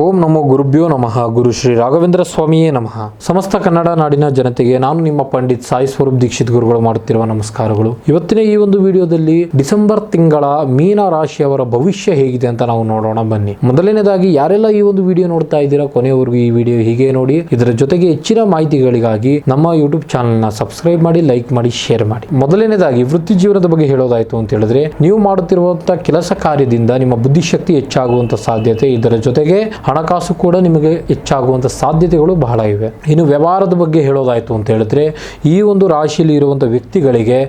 ಓಂ ನಮೋ ಗುರುಭ್ಯೋ ನಮಃ. ಗುರು ಶ್ರೀ ರಾಘವೇಂದ್ರ ಸ್ವಾಮಿಯೇ ನಮಃ. ಸಮಸ್ತ ಕನ್ನಡ ನಾಡಿನ ಜನತೆಗೆ ನಾನು ನಿಮ್ಮ ಪಂಡಿತ್ ಸಾಯಿ ಸ್ವರೂಪ್ ದೀಕ್ಷಿತ್ ಗುರುಗಳು ಮಾಡುತ್ತಿರುವ ನಮಸ್ಕಾರಗಳು. ಇವತ್ತಿನ ಈ ಒಂದು ವಿಡಿಯೋದಲ್ಲಿ ಡಿಸೆಂಬರ್ ತಿಂಗಳ ಮೀನ ರಾಶಿಯವರ ಭವಿಷ್ಯ ಹೇಗಿದೆ ಅಂತ ನಾವು ನೋಡೋಣ ಬನ್ನಿ. ಮೊದಲನೇದಾಗಿ ಯಾರೆಲ್ಲ ಈ ಒಂದು ವಿಡಿಯೋ ನೋಡ್ತಾ ಇದ್ದೀರಾ ಕೊನೆಯವರೆಗೂ ಈ ವಿಡಿಯೋ ಹೀಗೆ ನೋಡಿ. ಇದರ ಜೊತೆಗೆ ಹೆಚ್ಚಿನ ಮಾಹಿತಿಗಳಿಗಾಗಿ ನಮ್ಮ ಯೂಟ್ಯೂಬ್ ಚಾನಲ್ ನ ಸಬ್ಸ್ಕ್ರೈಬ್ ಮಾಡಿ, ಲೈಕ್ ಮಾಡಿ, ಶೇರ್ ಮಾಡಿ. ಮೊದಲನೇದಾಗಿ ವೃತ್ತಿ ಜೀವನದ ಬಗ್ಗೆ ಹೇಳೋದಾಯ್ತು ಅಂತ ಹೇಳಿದ್ರೆ, ನೀವು ಮಾಡುತ್ತಿರುವಂತಹ ಕೆಲಸ ಕಾರ್ಯದಿಂದ ನಿಮ್ಮ ಬುದ್ಧಿಶಕ್ತಿ ಹೆಚ್ಚಾಗುವಂತ ಸಾಧ್ಯತೆ, ಇದರ ಜೊತೆಗೆ ಹಣಕಾಸು ಕೂಡ ನಿಮಗೆ ಹೆಚ್ಚಾಗುವಂತ ಸಾಧ್ಯತೆಗಳು ಬಹಳ ಇವೆ. ಇನ್ನು ವ್ಯವಹಾರದ ಬಗ್ಗೆ ಹೇಳೋದಾಯ್ತು ಅಂತ ಹೇಳಿದ್ರೆ, ಈ ಒಂದು ರಾಶಿಯಲ್ಲಿ ಇರುವಂತಹ ವ್ಯಕ್ತಿಗಳಿಗೆ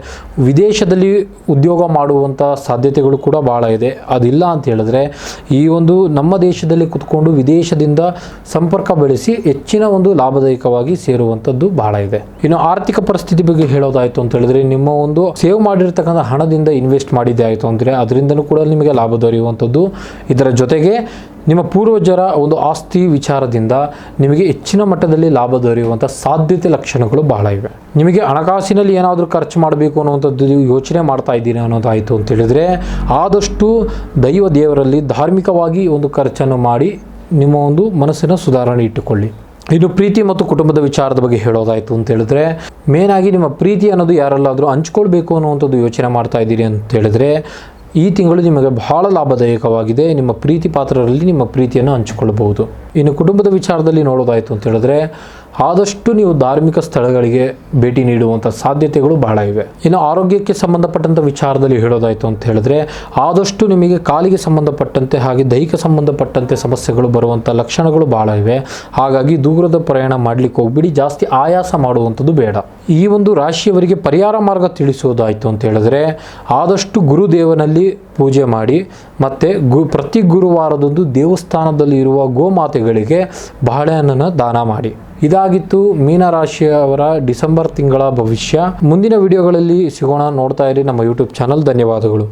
ವಿದೇಶದಲ್ಲಿ ಉದ್ಯೋಗ ಮಾಡುವಂತ ಸಾಧ್ಯತೆಗಳು ಕೂಡ ಬಹಳ ಇದೆ. ಅದಿಲ್ಲ ಅಂತ ಹೇಳಿದ್ರೆ ಈ ಒಂದು ನಮ್ಮ ದೇಶದಲ್ಲಿ ಕುತ್ಕೊಂಡು ವಿದೇಶದಿಂದ ಸಂಪರ್ಕ ಬೆಳೆಸಿ ಹೆಚ್ಚಿನ ಒಂದು ಲಾಭದಾಯಕವಾಗಿ ಸೇರುವಂತದ್ದು ಬಹಳ ಇದೆ. ಇನ್ನು ಆರ್ಥಿಕ ಪರಿಸ್ಥಿತಿ ಬಗ್ಗೆ ಹೇಳೋದಾಯ್ತು ಅಂತ ಹೇಳಿದ್ರೆ, ನಿಮ್ಮ ಒಂದು ಸೇವ್ ಮಾಡಿರ್ತಕ್ಕಂಥ ಹಣದಿಂದ ಇನ್ವೆಸ್ಟ್ ಮಾಡಿದ್ದೆ ಆಯ್ತು ಅಂದ್ರೆ ಅದರಿಂದನೂ ಕೂಡ ನಿಮಗೆ ಲಾಭ ದೊರೆಯುವಂಥದ್ದು. ಇದರ ಜೊತೆಗೆ ನಿಮ್ಮ ಪೂರ್ವಜರ ಒಂದು ಆಸ್ತಿ ವಿಚಾರದಿಂದ ನಿಮಗೆ ಹೆಚ್ಚಿನ ಮಟ್ಟದಲ್ಲಿ ಲಾಭ ದೊರೆಯುವಂಥ ಸಾಧ್ಯತೆ ಲಕ್ಷಣಗಳು ಬಹಳ ಇವೆ. ನಿಮಗೆ ಹಣಕಾಸಿನಲ್ಲಿ ಏನಾದರೂ ಖರ್ಚು ಮಾಡಬೇಕು ಅನ್ನುವಂಥದ್ದು ಯೋಚನೆ ಮಾಡ್ತಾ ಇದ್ದೀನಿ ಅನ್ನೋದಾಯಿತು ಅಂತ ಹೇಳಿದ್ರೆ, ಆದಷ್ಟು ದೇವರಲ್ಲಿ ಧಾರ್ಮಿಕವಾಗಿ ಒಂದು ಖರ್ಚನ್ನು ಮಾಡಿ ನಿಮ್ಮ ಒಂದು ಮನಸ್ಸಿನ ಸುಧಾರಣೆ ಇಟ್ಟುಕೊಳ್ಳಿ. ಇನ್ನು ಪ್ರೀತಿ ಮತ್ತು ಕುಟುಂಬದ ವಿಚಾರದ ಬಗ್ಗೆ ಹೇಳೋದಾಯಿತು ಅಂತ ಹೇಳಿದ್ರೆ, ಮೇನ್ ಆಗಿ ನಿಮ್ಮ ಪ್ರೀತಿ ಅನ್ನೋದು ಯಾರೆಲ್ಲಾದರೂ ಹಂಚ್ಕೊಳ್ಬೇಕು ಅನ್ನುವಂಥದ್ದು ಯೋಚನೆ ಮಾಡ್ತಾ ಇದ್ದೀರಿ ಅಂತ ಹೇಳಿದ್ರೆ, ಈ ತಿಂಗಳು ನಿಮಗೆ ಬಹಳ ಲಾಭದಾಯಕವಾಗಿದೆ. ನಿಮ್ಮ ಪ್ರೀತಿ ಪಾತ್ರರಲ್ಲಿ ನಿಮ್ಮ ಪ್ರೀತಿಯನ್ನು ಹಂಚಿಕೊಳ್ಳಬಹುದು. ಇನ್ನು ಕುಟುಂಬದ ವಿಚಾರದಲ್ಲಿ ನೋಡೋದಾಯಿತು ಅಂತ ಹೇಳಿದ್ರೆ, ಆದಷ್ಟು ನೀವು ಧಾರ್ಮಿಕ ಸ್ಥಳಗಳಿಗೆ ಭೇಟಿ ನೀಡುವಂಥ ಸಾಧ್ಯತೆಗಳು ಬಹಳ ಇವೆ. ಇನ್ನು ಆರೋಗ್ಯಕ್ಕೆ ಸಂಬಂಧಪಟ್ಟಂಥ ವಿಚಾರದಲ್ಲಿ ಹೇಳೋದಾಯಿತು ಅಂತ ಹೇಳಿದ್ರೆ, ಆದಷ್ಟು ನಿಮಗೆ ಕಾಲಿಗೆ ಸಂಬಂಧಪಟ್ಟಂತೆ ಹಾಗೆ ದೈಹಿಕ ಸಂಬಂಧಪಟ್ಟಂತೆ ಸಮಸ್ಯೆಗಳು ಬರುವಂಥ ಲಕ್ಷಣಗಳು ಬಹಳ ಇವೆ. ಹಾಗಾಗಿ ದೂರದ ಪ್ರಯಾಣ ಮಾಡಲಿಕ್ಕೆ ಹೋಗ್ಬಿಡಿ, ಜಾಸ್ತಿ ಆಯಾಸ ಮಾಡುವಂಥದ್ದು ಬೇಡ. ಈ ಒಂದು ರಾಶಿಯವರಿಗೆ ಪರಿಹಾರ ಮಾರ್ಗ ತಿಳಿಸುವುದಾಯಿತು ಅಂತ ಹೇಳಿದ್ರೆ, ಆದಷ್ಟು ಗುರುದೇವನಲ್ಲಿ ಪೂಜೆ ಮಾಡಿ ಮತ್ತು ಪ್ರತಿ ಗುರುವಾರದಂದು ದೇವಸ್ಥಾನದಲ್ಲಿ ಇರುವ ಗೋಮಾತೆಗಳಿಗೆ ಬಾಳೆಹಣ್ಣನ್ನು ದಾನ ಮಾಡಿ. ಇದಾಗಿತ್ತು ಮೀನರಾಶಿಯವರ ಡಿಸೆಂಬರ್ ತಿಂಗಳ ಭವಿಷ್ಯ. ಮುಂದಿನ ವಿಡಿಯೋಗಳಲ್ಲಿ ಸಿಗೋಣ. ನೋಡ್ತಾ ಇರಿ ನಮ್ಮ ಯೂಟ್ಯೂಬ್ ಚಾನಲ್. ಧನ್ಯವಾದಗಳು.